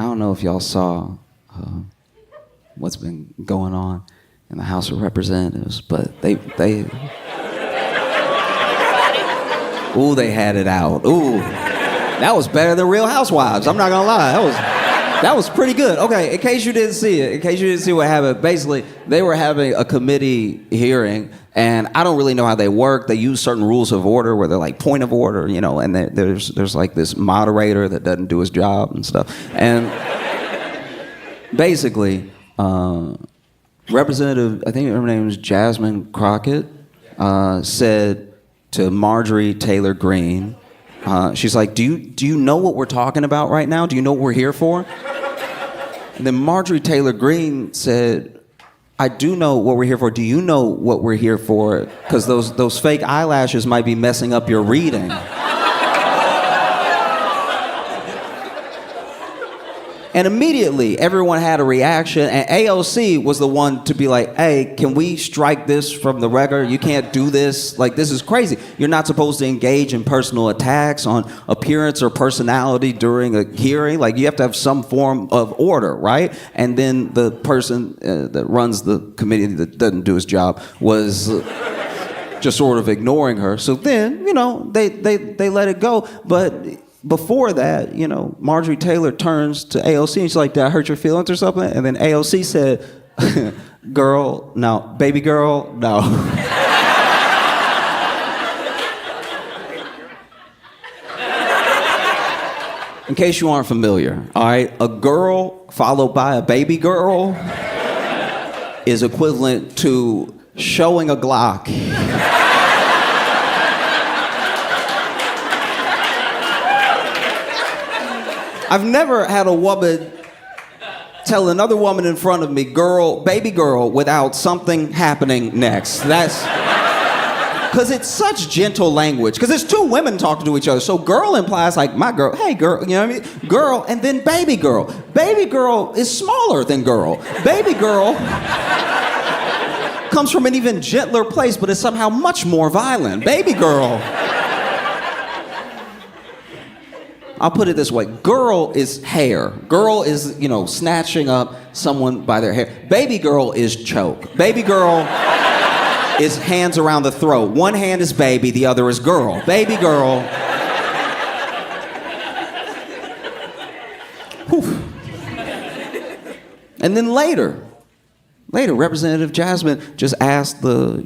I don't know if y'all saw what's been going on in the House of Representatives, but they ooh, they had it out. Ooh, that was better than Real Housewives. I'm not gonna lie, that was pretty good. Okay, in case you didn't see what happened, basically, they were having a committee hearing, and I don't really know how they work. They use certain rules of order where they're like point of order, you know, and there's like this moderator that doesn't do his job and stuff. And basically, Representative, I think her name was Jasmine Crockett, said to Marjorie Taylor Greene, she's like, do you know what we're talking about right now? Do you know what we're here for? And then Marjorie Taylor Greene said, I do know what we're here for. Do you know what we're here for? Because those fake eyelashes might be messing up your reading. And immediately, everyone had a reaction, and AOC was the one to be like, hey, can we strike this from the record? You can't do this. Like, this is crazy. You're not supposed to engage in personal attacks on appearance or personality during a hearing. Like, you have to have some form of order, right? And then the person that runs the committee that doesn't do his job was just sort of ignoring her. So then, you know, they let it go. But before that, you know, Marjorie Taylor turns to AOC and she's like, did I hurt your feelings or something? And then AOC said, girl, no. Baby girl, no. In case you aren't familiar, all right, a girl followed by a baby girl is equivalent to showing a Glock. I've never had a woman tell another woman in front of me, girl, baby girl, without something happening next. That's because it's such gentle language. Because it's two women talking to each other. So girl implies like my girl, hey girl, you know what I mean? Girl, and then baby girl. Baby girl is smaller than girl. Baby girl comes from an even gentler place, but is somehow much more violent. Baby girl. I'll put it this way. Girl is hair. Girl is, you know, snatching up someone by their hair. Baby girl is choke. Baby girl is hands around the throat. One hand is baby, the other is girl. Baby girl. Whew. And then later, Representative Jasmine just asked the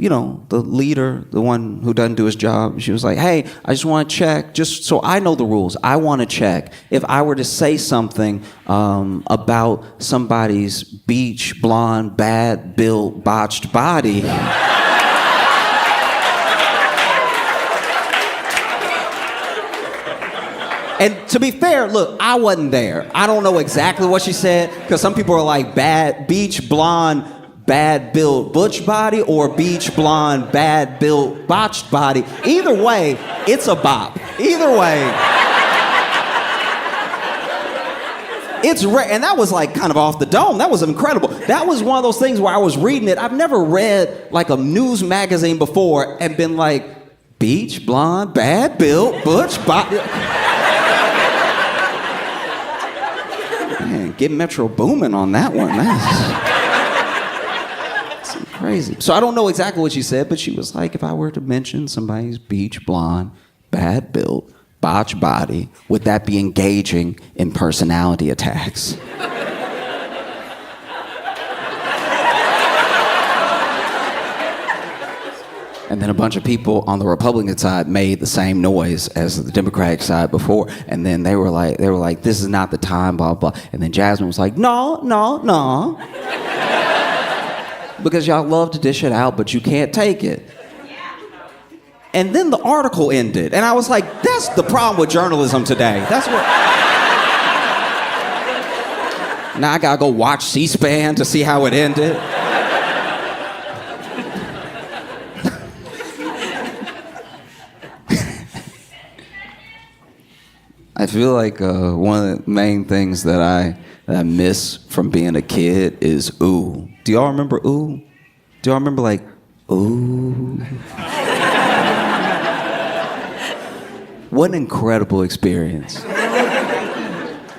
leader, the one who doesn't do his job. She was like, hey, I just want to check, just so I know the rules. I want to check if I were to say something about somebody's beach, blonde, bad built, botched body. And to be fair, look, I wasn't there. I don't know exactly what she said, because some people are like, bad beach blonde, bad built butch body, or beach blonde, bad built botched body. Either way, it's a bop. Either way. It's rare, and that was like kind of off the dome. That was incredible. That was one of those things where I was reading it. I've never read like a news magazine before and been like, beach blonde, bad built, butch body. Man, get Metro Boomin on that one. That's crazy. So I don't know exactly what she said, but she was like, if I were to mention somebody's beach blonde, bad built, botched body, would that be engaging in personality attacks? And then a bunch of people on the Republican side made the same noise as the Democratic side before. And then they were like, this is not the time, blah, blah. And then Jasmine was like, no. Because y'all love to dish it out, but you can't take it. And then the article ended. And I was like, that's the problem with journalism today. That's what... Now I gotta go watch C-SPAN to see how it ended. I feel like one of the main things that I miss from being a kid is ooh. Do y'all remember ooh? Do y'all remember like ooh? What an incredible experience.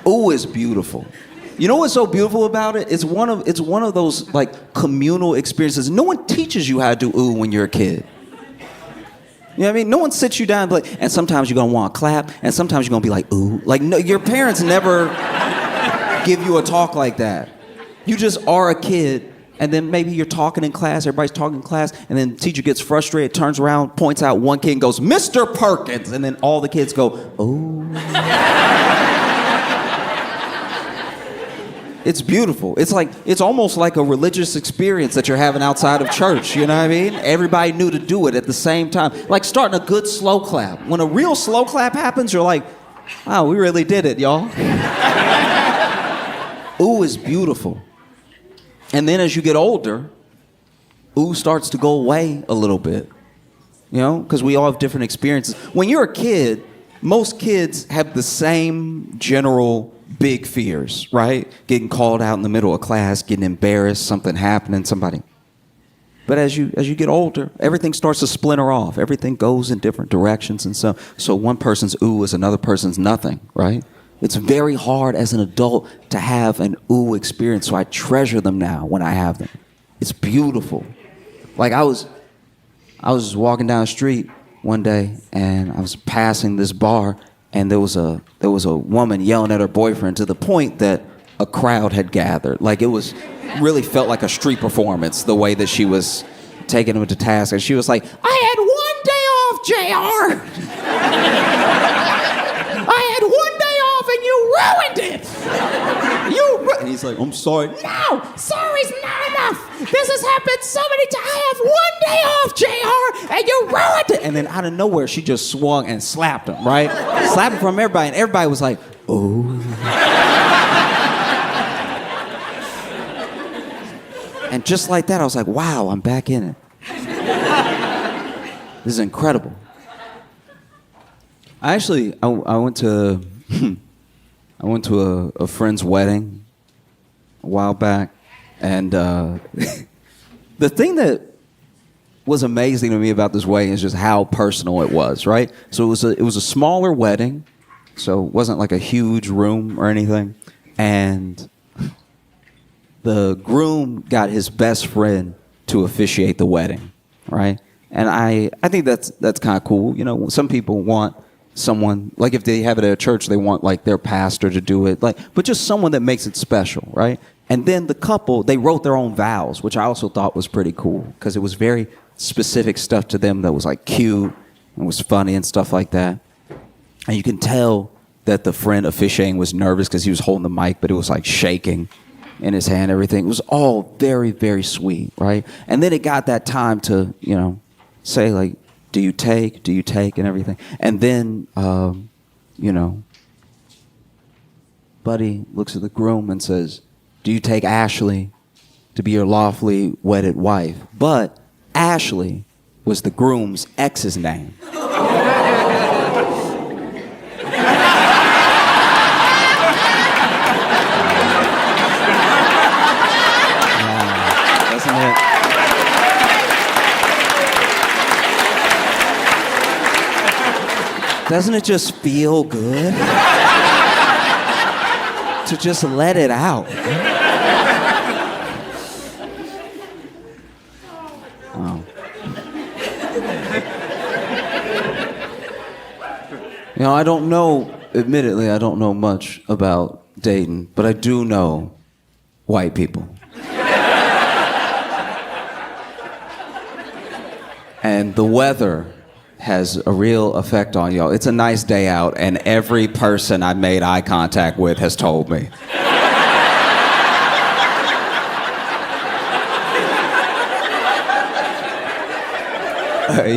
Ooh is beautiful. You know what's so beautiful about it? It's one of those like communal experiences. No one teaches you how to do ooh when you're a kid. You know what I mean? No one sits you down and like, and sometimes you're gonna want to clap, and sometimes you're gonna be like ooh. Like no, your parents never give you a talk like that. You just are a kid, and then maybe you're talking in class, everybody's talking in class, and then the teacher gets frustrated, turns around, points out one kid and goes, Mr. Perkins, and then all the kids go, ooh. It's beautiful. It's almost like a religious experience that you're having outside of church, you know what I mean? Everybody knew to do it at the same time. Like starting a good slow clap. When a real slow clap happens, you're like, wow, we really did it, y'all. Ooh is beautiful. And then as you get older, ooh starts to go away a little bit. You know, because we all have different experiences. When you're a kid, most kids have the same general big fears, right? Getting called out in the middle of class, getting embarrassed, something happening, somebody. But as you get older, everything starts to splinter off. Everything goes in different directions, and so one person's ooh is another person's nothing, right? It's very hard as an adult to have an ooh experience, so I treasure them now when I have them. It's beautiful. Like I was walking down the street one day, and I was passing this bar, and there was a woman yelling at her boyfriend to the point that a crowd had gathered. Like it really felt like a street performance, the way that she was taking him to task. And she was like, I had 1 day off, JR. I had 1 day off and you ruined it. And he's like, I'm sorry. No, sorry's not enough. This has happened so many times. I have 1 day off, JR, and you ruined it. And then out of nowhere, she just swung and slapped him, right? Slapped him from everybody, and everybody was like, oh. And just like that, I was like, wow, I'm back in it. This is incredible. I went to a friend's wedding a while back, and the thing that was amazing to me about this wedding is just how personal it was, right? So it was a smaller wedding, so it wasn't like a huge room or anything, and the groom got his best friend to officiate the wedding, right? And I think that's kind of cool. You know, some people want someone, like if they have it at a church, they want like their pastor to do it, like, but just someone that makes it special, right? And then the couple, they wrote their own vows, which I also thought was pretty cool because it was very specific stuff to them that was like cute and was funny and stuff like that. And you can tell that the friend officiating was nervous because he was holding the mic, but it was like shaking in his hand, everything. It was all very, very sweet, right? And then it got that time to, you know, say like, do you take, and everything. And then, you know, Buddy looks at the groom and says, do you take Ashley to be your lawfully wedded wife? But Ashley was the groom's ex's name. Doesn't it just feel good to just let it out? Oh. You know, admittedly, I don't know much about dating, but I do know white people. And the weather has a real effect on y'all. It's a nice day out, and every person I made eye contact with has told me.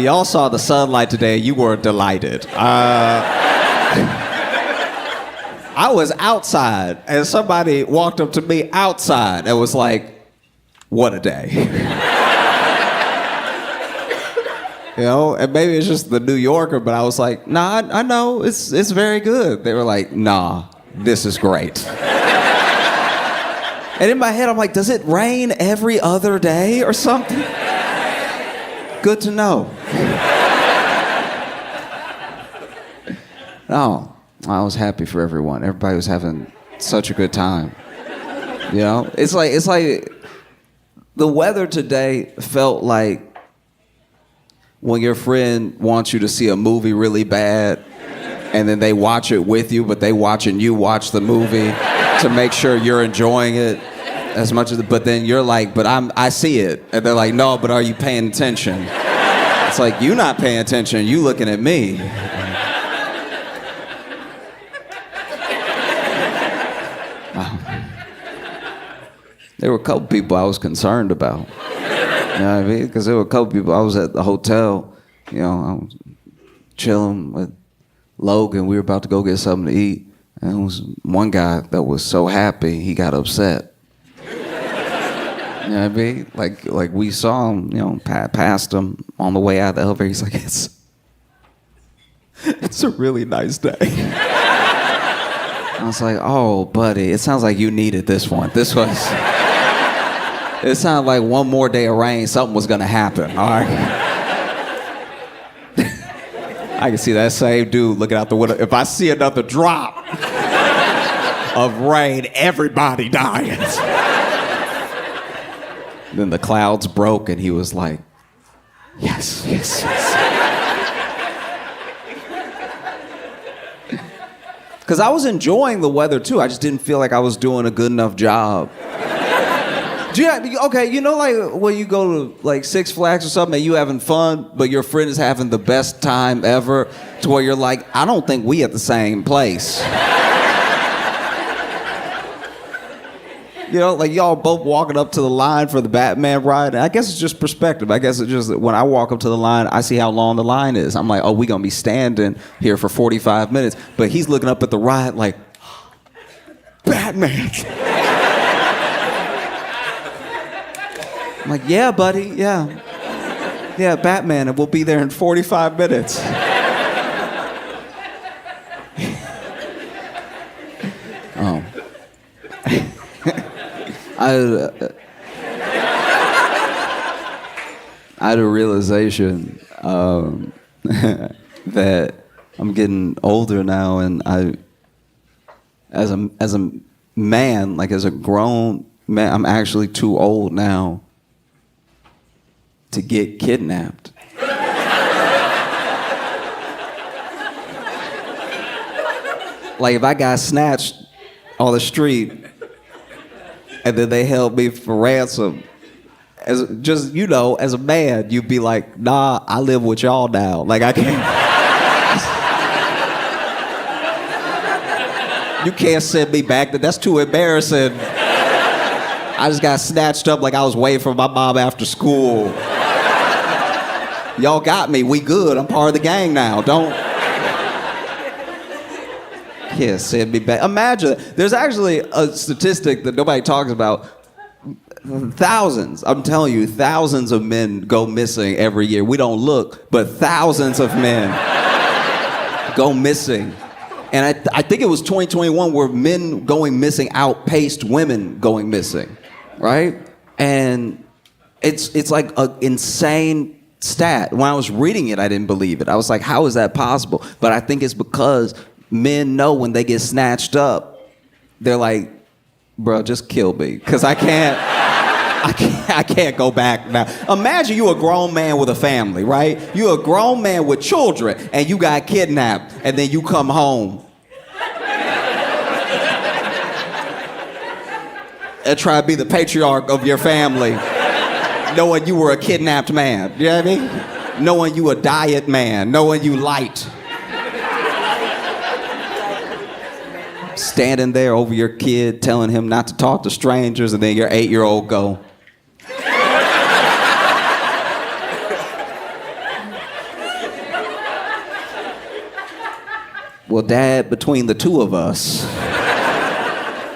Y'all saw the sunlight today. You were delighted. I was outside, and somebody walked up to me outside and was like, what a day. You know, and maybe it's just the New Yorker, but I was like, nah, I know, it's very good. They were like, nah, this is great. And in my head, I'm like, does it rain every other day or something? Good to know. No, I was happy for everyone. Everybody was having such a good time. You know, it's like the weather today felt like when your friend wants you to see a movie really bad, and then they watch it with you, but they watching you watch the movie to make sure you're enjoying it as much as. But then you're like, but I see it, and they're like, no, but are you paying attention? It's like, you not paying attention, you looking at me. There were a couple people I was concerned about. You know what I mean? Because there were a couple people. I was at the hotel, you know, I was chilling with Logan. We were about to go get something to eat. And there was one guy that was so happy, he got upset. You know what I mean? Like we saw him, you know, past him on the way out of the elevator. He's like, it's a really nice day. I was like, oh, buddy, it sounds like you needed this one. It sounded like one more day of rain, something was gonna happen, all right? I can see that same dude looking out the window. If I see another drop of rain, everybody dies. Then the clouds broke and he was like, yes, yes, yes. Because I was enjoying the weather too. I just didn't feel like I was doing a good enough job. Okay, you know, like when you go to like Six Flags or something and you having fun, but your friend is having the best time ever, to where you're like, I don't think we at the same place. You know, like y'all both walking up to the line for the Batman ride. And I guess it's just perspective. I guess it's just that when I walk up to the line, I see how long the line is. I'm like, oh, we gonna be standing here for 45 minutes. But he's looking up at the ride like, Batman. I'm like, yeah, buddy, yeah. Yeah, Batman, and we'll be there in 45 minutes. Oh. I had a realization that I'm getting older now, and as a man, like as a grown man, I'm actually too old now to get kidnapped. Like if I got snatched on the street and then they held me for ransom, as just, you know, as a man, you'd be like, nah, I live with y'all now. Like I can't. You can't send me back. That's too embarrassing. I just got snatched up like I was waiting for my mom after school. Y'all got me. We good. I'm part of the gang now. Don't. Yeah, send me back. Imagine. There's actually a statistic that nobody talks about. Thousands. I'm telling you, thousands of men go missing every year. We don't look, but thousands of men go missing. And I think it was 2021 where men going missing outpaced women going missing, right? And it's like an insane stat. When I was reading it, I didn't believe it. I was like, how is that possible? But I think it's because men know when they get snatched up, they're like, bro, just kill me, because I can't go back now. Imagine you a grown man with a family, right? You a grown man with children, and you got kidnapped, and then you come home and try to be the patriarch of your family, knowing you were a kidnapped man. You know what I mean? Knowing you a diet man, knowing you light. Standing there over your kid, telling him not to talk to strangers, and then your 8-year-old go, well, Dad, between the two of us,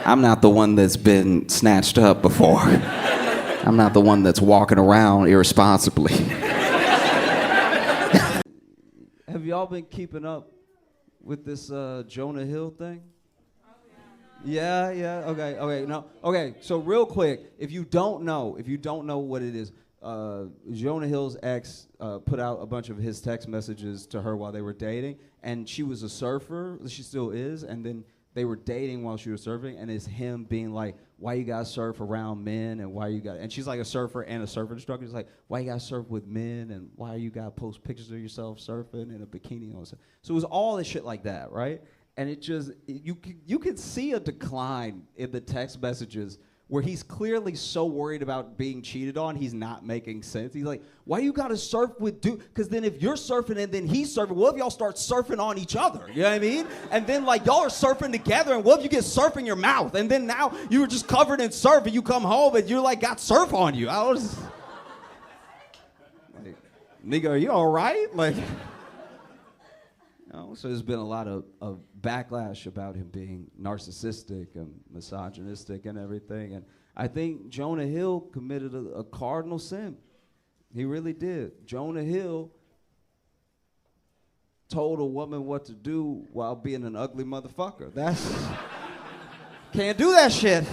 I'm not the one that's been snatched up before. I'm not the one that's walking around irresponsibly. Have y'all been keeping up with this Jonah Hill thing? Yeah, okay, no. Okay, so real quick, if you don't know what it is, Jonah Hill's ex put out a bunch of his text messages to her while they were dating, and she was a surfer, she still is, and then they were dating while she was surfing, and it's him being like, why you gotta surf around men, and why you got, and she's like a surfer and a surfer instructor. He's like, why you gotta surf with men, and why you gotta post pictures of yourself surfing in a bikini on. So it was all this shit like that, right? And it just, you could see a decline in the text messages where he's clearly so worried about being cheated on, he's not making sense. He's like, why you gotta surf with dude? Because then if you're surfing and then he's surfing, what if y'all start surfing on each other? You know what I mean? And then like y'all are surfing together, and what if you get surf in your mouth? And then now you were just covered in surf, and you come home and you're like, got surf on you. I was like, nigga, are you all right? Like, so there's been a lot of backlash about him being narcissistic and misogynistic and everything. And I think Jonah Hill committed a cardinal sin. He really did. Jonah Hill told a woman what to do while being an ugly motherfucker. Can't do that shit.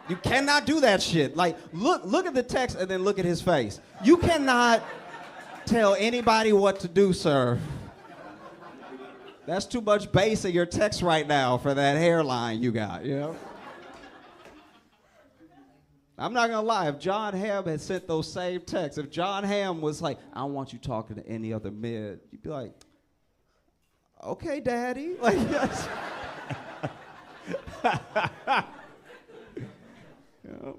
You cannot do that shit. Like, look at the text and then look at his face. You cannot tell anybody what to do, sir. That's too much bass in your text right now for that hairline you got, you know? I'm not gonna lie, if John Hamm had sent those same texts, if John Hamm was like, I don't want you talking to any other men, you'd be like, okay, daddy. Like, yes. You know?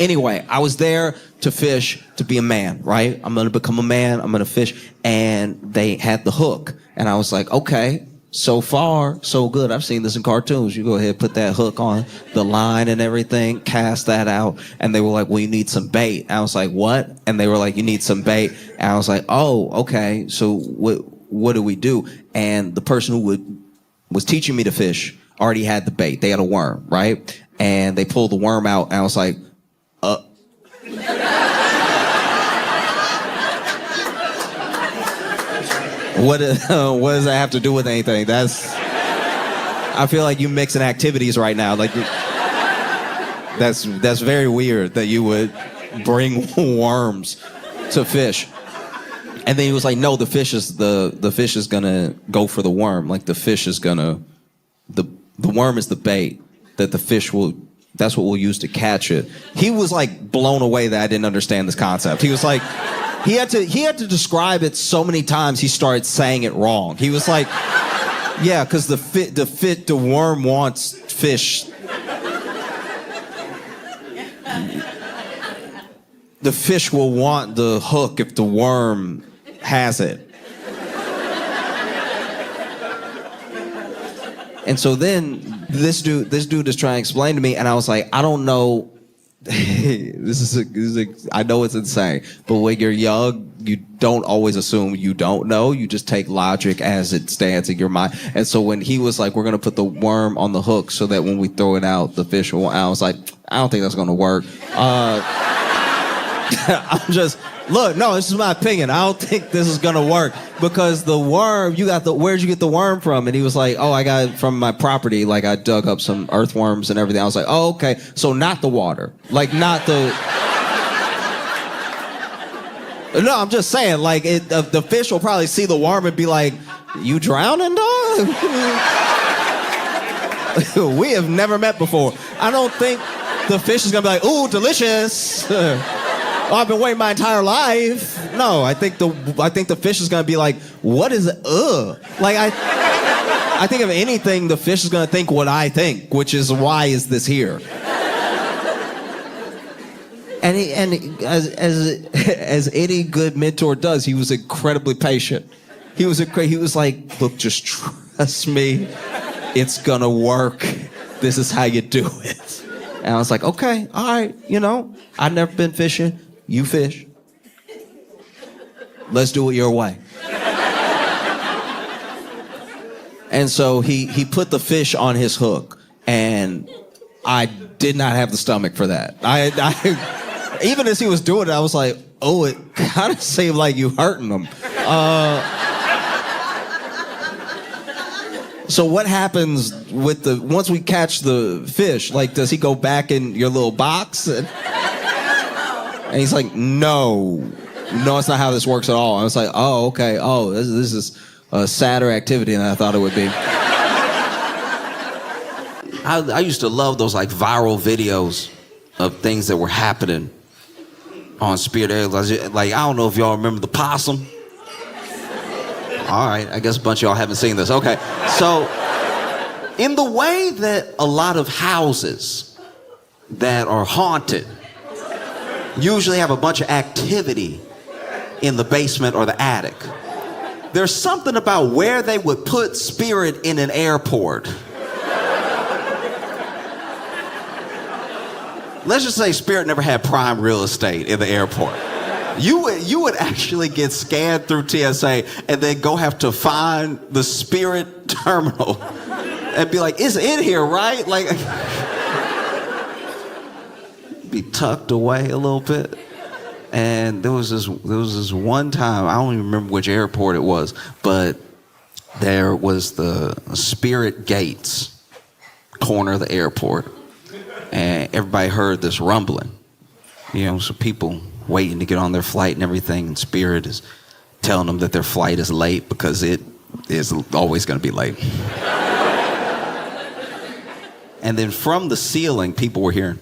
Anyway, I was there to fish, to be a man, right? I'm gonna become a man, I'm gonna fish. And they had the hook. And I was like, okay, so far, so good. I've seen this in cartoons. You go ahead, put that hook on the line and everything, cast that out. And they were like, well, you need some bait. I was like, what? And they were like, you need some bait. And I was like, oh, okay, so what do we do? And the person who was teaching me to fish already had the bait. They had a worm, right? And they pulled the worm out, and I was like, what does that have to do with anything? I feel like you mixing activities right now. Like, that's very weird that you would bring worms to fish. And then he was like, no, the fish is gonna go for the worm. Like, the fish is gonna, the worm is the bait that the fish will. That's what we'll use to catch it. He was like blown away that I didn't understand this concept. He was like, he had to describe it so many times he started saying it wrong. He was like, yeah, because the worm wants fish. The fish will want the hook if the worm has it. And so then this dude is trying to explain to me, and I was like, I don't know. I know it's insane, but when you're young, you don't always assume you don't know. You just take logic as it stands in your mind. And so when he was like, we're gonna put the worm on the hook so that when we throw it out, the fish will. I was like, I don't think that's gonna work. I'm just. Look, no, this is my opinion. I don't think this is gonna work because the worm, where'd you get the worm from? And he was like, oh, I got it from my property. Like, I dug up some earthworms and everything. I was like, oh, okay. So not the water. Like, not the... No, I'm just saying, like, the fish will probably see the worm and be like, you drowning, dog? We have never met before. I don't think the fish is gonna be like, ooh, delicious. Oh, I've been waiting my entire life. No, I think the fish is gonna be like, what is it? Ugh. Like, I think if anything, the fish is gonna think what I think, which is, why is this here? And as any good mentor does, he was incredibly patient. He was like, look, just trust me, it's gonna work. This is how you do it. And I was like, okay, all right, I've never been fishing. You fish. Let's do it your way. And so he put the fish on his hook, and I did not have the stomach for that. I even as he was doing it, I was like, oh, it kind of seemed like you hurting him. So what happens once we catch the fish? Like, does he go back in your little box? And he's like, no, it's not how this works at all. I was like, oh, okay. Oh, this is a sadder activity than I thought it would be. I used to love those like viral videos of things that were happening on Spirit Airlines. Like, I don't know if y'all remember the possum. All right, I guess a bunch of y'all haven't seen this. Okay, so in the way that a lot of houses that are haunted usually have a bunch of activity in the basement or the attic, there's something about where they would put Spirit in an airport. Let's just say Spirit never had prime real estate in the airport. You would actually get scanned through TSA and then go have to find the Spirit terminal and be like, it's in here, right? Like, be tucked away a little bit. And there was this one time, I don't even remember which airport it was, but there was the Spirit Gates corner of the airport. And everybody heard this rumbling, so people waiting to get on their flight and everything, and Spirit is telling them that their flight is late because it is always going to be late. And then from the ceiling, people were hearing.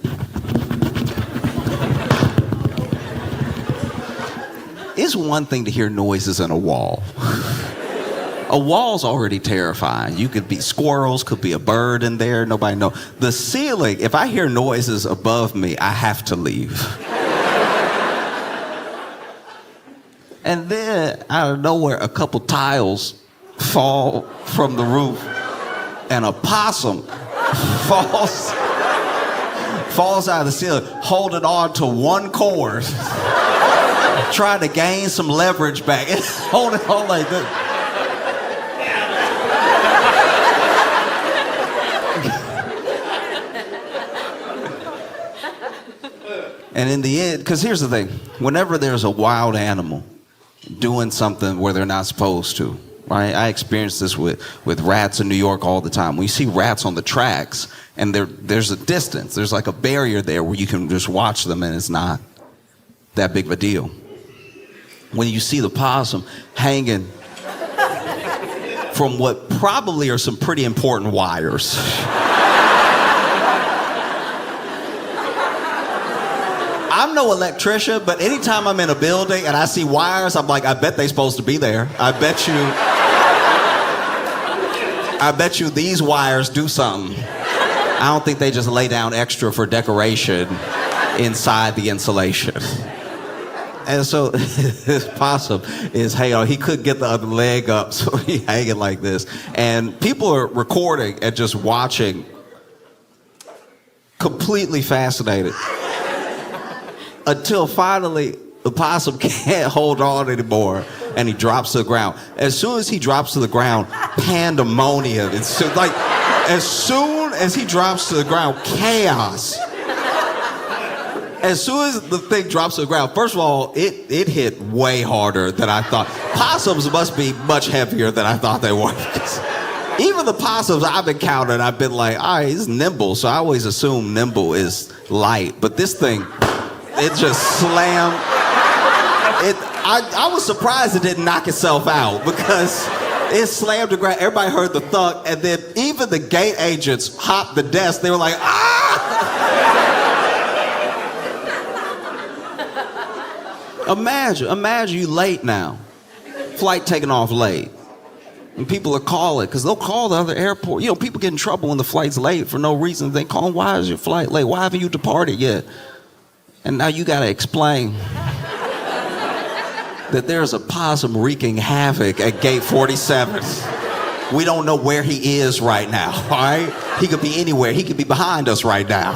It's one thing to hear noises in a wall. A wall's already terrifying. You could be squirrels, could be a bird in there, nobody knows. The ceiling, if I hear noises above me, I have to leave. And then, out of nowhere, a couple tiles fall from the roof, and a possum falls out of the ceiling, holding on to one cord, trying to gain some leverage back. It's holding on like this. And in the end, because here's the thing, whenever there's a wild animal doing something where they're not supposed to, right? I experience this with rats in New York all the time. When you see rats on the tracks and there's a distance, there's like a barrier there where you can just watch them and it's not that big of a deal. When you see the possum hanging from what probably are some pretty important wires. I'm no electrician, but anytime I'm in a building and I see wires, I'm like, I bet they're supposed to be there. I bet you these wires do something. I don't think they just lay down extra for decoration inside the insulation. And so this possum is hanging on. He couldn't get the other leg up, so he's hanging like this. And people are recording and just watching, completely fascinated. Until finally, the possum can't hold on anymore, and he drops to the ground. As soon as he drops to the ground, pandemonium. It's like, as soon as he drops to the ground, chaos. As soon as the thing drops to the ground, first of all, it hit way harder than I thought. Possums must be much heavier than I thought they were. Even the possums I've encountered, I've been like, all right, it's nimble, so I always assume nimble is light. But this thing, it just slammed. I was surprised it didn't knock itself out because it slammed the ground. Everybody heard the thud, and then even the gate agents hopped the desk. They were like, ah! Imagine you late now. Flight taking off late. And people are calling, because they'll call the other airport. People get in trouble when the flight's late for no reason. They call them, why is your flight late? Why haven't you departed yet? And now you got to explain that there's a possum wreaking havoc at gate 47. We don't know where he is right now, all right? He could be anywhere. He could be behind us right now.